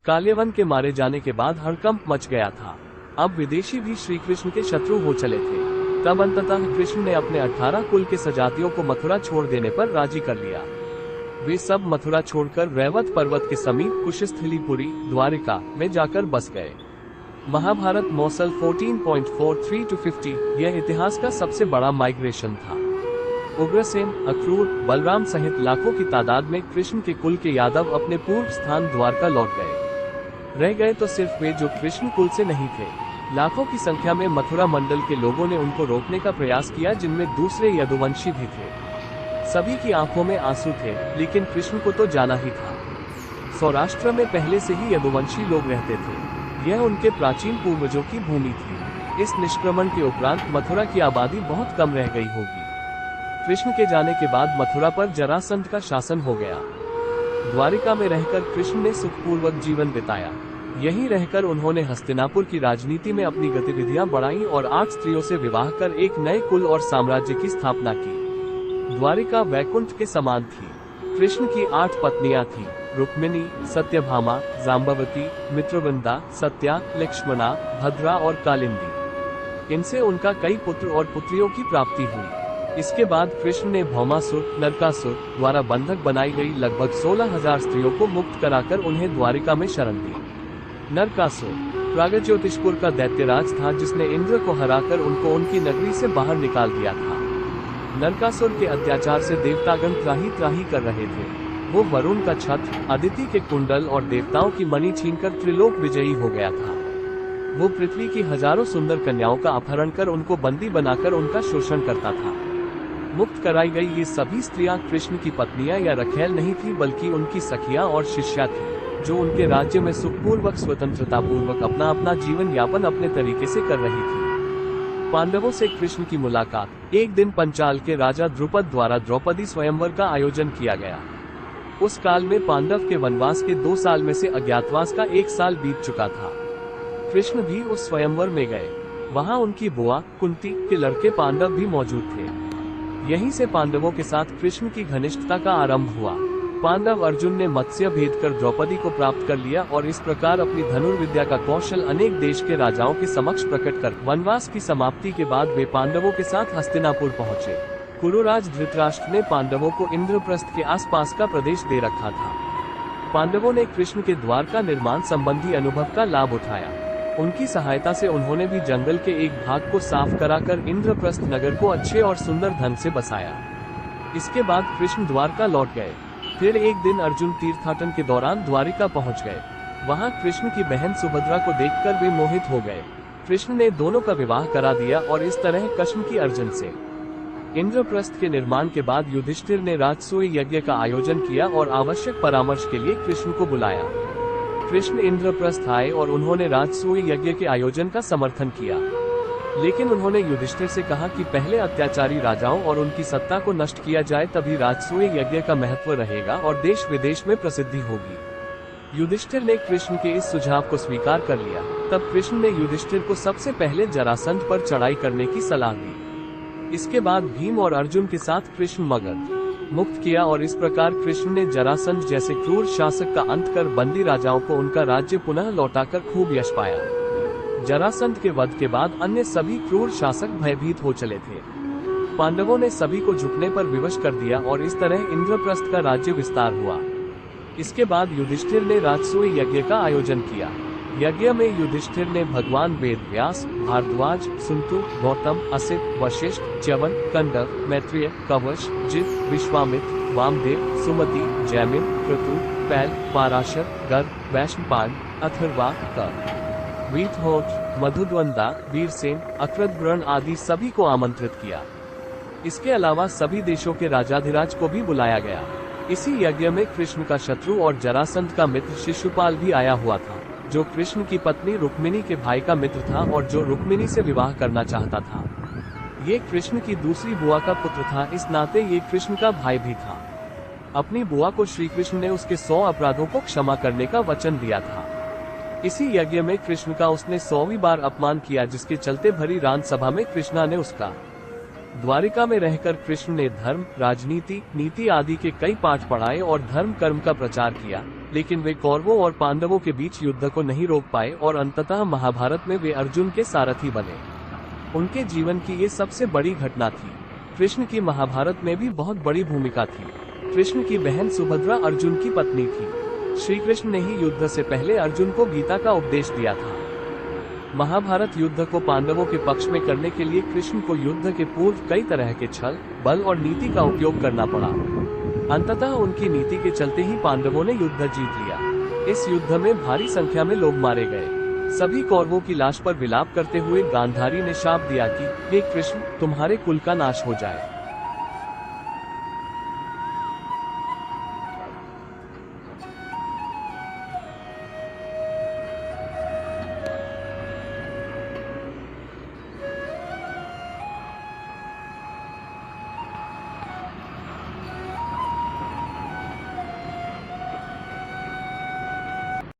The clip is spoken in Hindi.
काल्यवन के मारे जाने के बाद हड़कंप मच गया था। अब विदेशी भी श्री कृष्ण के शत्रु हो चले थे। तब अंततः कृष्ण ने अपने 18 कुल के सजातियों को मथुरा छोड़ देने पर राजी कर लिया। वे सब मथुरा छोड़कर रैवत पर्वत के समीप कुशस्थलीपुरी द्वारिका में जाकर बस गए। महाभारत मौसल 14.43-50 यह इतिहास का सबसे बड़ा माइग्रेशन था। उग्रसेन, अक्रूर, बलराम सहित लाखों की तादाद में कृष्ण के कुल के यादव अपने पूर्व स्थान द्वारका लौट गए। रह गए तो सिर्फ वे जो कृष्ण कुल से नहीं थे। लाखों की संख्या में मथुरा मंडल के लोगों ने उनको रोकने का प्रयास किया, जिनमें दूसरे यदुवंशी भी थे। सभी की आंखों में आंसू थे, लेकिन कृष्ण को तो जाना ही था। सौराष्ट्र में पहले से ही यदुवंशी लोग रहते थे। यह उनके प्राचीन पूर्वजों की भूमि थी। इस निष्क्रमण के उपरांत मथुरा की आबादी बहुत कम रह गई होगी। कृष्ण के जाने के बाद मथुरा पर जरासंध का शासन हो गया। द्वारिका में रहकर कृष्ण ने सुखपूर्वक जीवन बिताया। यहीं रहकर उन्होंने हस्तिनापुर की राजनीति में अपनी गतिविधियां बढ़ाई और 8 स्त्रियों से विवाह कर एक नए कुल और साम्राज्य की स्थापना की। द्वारिका वैकुंठ के समान थी। कृष्ण की 8 पत्नियां थीं: रुक्मिणी, सत्यभामा, जाम्बवती, मित्रवृंदा, सत्या, लक्ष्मणा, भद्रा और कालिंदी। इनसे उनका कई पुत्र और पुत्रियों की प्राप्ति हुई। इसके बाद कृष्ण ने भौमासुर, नरकासुर द्वारा बंधक बनाई गई लगभग 16,000 स्त्रियों को मुक्त कराकर उन्हें द्वारिका में शरण दी। नरकासुर प्रागज्योतिषपुर का दैत्यराज था, जिसने इंद्र को हराकर उनको उनकी नगरी से बाहर निकाल दिया था। नरकासुर के अत्याचार से देवतागण त्राही त्राही कर रहे थे। वो वरुण का छत्र, अदिति के कुंडल और देवताओं की मणि छीनकर त्रिलोक विजयी हो गया था। वो पृथ्वी की हजारों सुंदर कन्याओं का अपहरण कर उनको बंदी बनाकर उनका शोषण करता था। मुक्त कराई गई ये सभी स्त्रियां कृष्ण की पत्नियां या रखैल नहीं थी, बल्कि उनकी सखियां और शिष्या थी, जो उनके राज्य में सुखपूर्वक स्वतंत्रता पूर्वक अपना अपना जीवन यापन अपने तरीके से कर रही थी। पांडवों से कृष्ण की मुलाकात। एक दिन पंचाल के राजा द्रुपद द्वारा द्रौपदी स्वयंवर का आयोजन किया गया। उस काल में पांडव के वनवास के 2 साल में से अज्ञातवास का 1 साल बीत चुका था। कृष्ण भी उस स्वयंवर में गए। वहां उनकी बुआ कुंती के लड़के पांडव भी मौजूद थे। यहीं से पांडवों के साथ कृष्ण की घनिष्ठता का आरंभ हुआ। पांडव अर्जुन ने मत्स्य भेद कर द्रौपदी को प्राप्त कर लिया और इस प्रकार अपनी धनुर्विद्या का कौशल अनेक देश के राजाओं के समक्ष प्रकट कर वनवास की समाप्ति के बाद वे पांडवों के साथ हस्तिनापुर पहुँचे। कुरुराज धृतराष्ट्र ने पांडवों को इंद्रप्रस्थ के आसपास का प्रदेश दे रखा था। पांडवों ने कृष्ण के द्वार का निर्माण संबंधी अनुभव का लाभ उठाया। उनकी सहायता से उन्होंने भी जंगल के एक भाग को साफ कराकर इंद्रप्रस्थ नगर को अच्छे और सुंदर ढंग से बसाया। इसके बाद कृष्ण द्वारका लौट गए। फिर एक दिन अर्जुन तीर्थाटन के दौरान द्वारिका पहुंच गए। वहां कृष्ण की बहन सुभद्रा को देखकर वे मोहित हो गए। कृष्ण ने दोनों का विवाह करा दिया और इस तरह कश्म की अर्जुन से। इंद्रप्रस्थ के निर्माण के बाद युधिष्ठिर ने राजसूय यज्ञ का आयोजन किया और आवश्यक परामर्श के लिए कृष्ण को बुलाया। कृष्ण इंद्रप्रस्थ आए और उन्होंने राजसूय यज्ञ के आयोजन का समर्थन किया, लेकिन उन्होंने युधिष्ठिर से कहा कि पहले अत्याचारी राजाओं और उनकी सत्ता को नष्ट किया जाए, तभी राजसूय यज्ञ का महत्व रहेगा और देश विदेश में प्रसिद्धि होगी। युधिष्ठिर ने कृष्ण के इस सुझाव को स्वीकार कर लिया। तब कृष्ण ने युधिष्ठिर को सबसे पहले जरासंध पर चढ़ाई करने की सलाह दी। इसके बाद भीम और अर्जुन के साथ कृष्ण मगध मुक्त किया और इस प्रकार कृष्ण ने जरासंध जैसे क्रूर शासक का अंत कर बंदी राजाओं को उनका राज्य पुनः लौटाकर खूब यश पाया। जरासंध के वध के बाद अन्य सभी क्रूर शासक भयभीत हो चले थे। पांडवों ने सभी को झुकने पर विवश कर दिया और इस तरह इंद्रप्रस्थ का राज्य विस्तार हुआ। इसके बाद युधिष्ठिर ने राजसूय यज्ञ का आयोजन किया। यज्ञ में युधिष्ठिर ने भगवान वेद व्यास, भारद्वाज, सुंतु, गौतम, असित, वशिष्ठ, च्यवन, कंदर, मैत्रेय, कवच, जित, विश्वामित्र, वामदेव, सुमति, जैमिन, क्रतु, पैल, पाराशर, गर्ग, वैशंपायन, अथर्वा, कर, वीतहोत्र, मधुद्वंदा, वीरसेन, अक्रतवृण आदि सभी को आमंत्रित किया। इसके अलावा सभी देशों के राजाधिराज को भी बुलाया गया। इसी यज्ञ में कृष्ण का शत्रु और जरासंध का मित्र शिशुपाल भी आया हुआ था, जो कृष्ण की पत्नी रुक्मिणी के भाई का मित्र था और जो रुक्मिणी से विवाह करना चाहता था। ये कृष्ण की दूसरी बुआ का पुत्र था, इस नाते ये कृष्ण का भाई भी था। अपनी बुआ को श्री कृष्ण ने उसके 100 अपराधों को क्षमा करने का वचन दिया था। इसी यज्ञ में कृष्ण का उसने 100वीं बार अपमान किया, जिसके चलते भरी रान सभा में कृष्णा ने उसका। द्वारिका में रहकर कृष्ण ने धर्म, राजनीति, नीति आदि के कई पाठ पढ़ाए और धर्म कर्म का प्रचार किया। लेकिन वे कौरवों और पांडवों के बीच युद्ध को नहीं रोक पाए और अंततः महाभारत में वे अर्जुन के सारथी बने। उनके जीवन की ये सबसे बड़ी घटना थी। कृष्ण की महाभारत में भी बहुत बड़ी भूमिका थी। कृष्ण की बहन सुभद्रा अर्जुन की पत्नी थी। श्री कृष्ण ने ही युद्ध से पहले अर्जुन को गीता का उपदेश दिया था। महाभारत युद्ध को पांडवों के पक्ष में करने के लिए कृष्ण को युद्ध के पूर्व कई तरह के छल, बल और नीति का उपयोग करना पड़ा। अंततः उनकी नीति के चलते ही पांडवों ने युद्ध जीत लिया। इस युद्ध में भारी संख्या में लोग मारे गए। सभी कौरवों की लाश पर विलाप करते हुए गांधारी ने शाप दिया कि हे कृष्ण, तुम्हारे कुल का नाश हो जाए।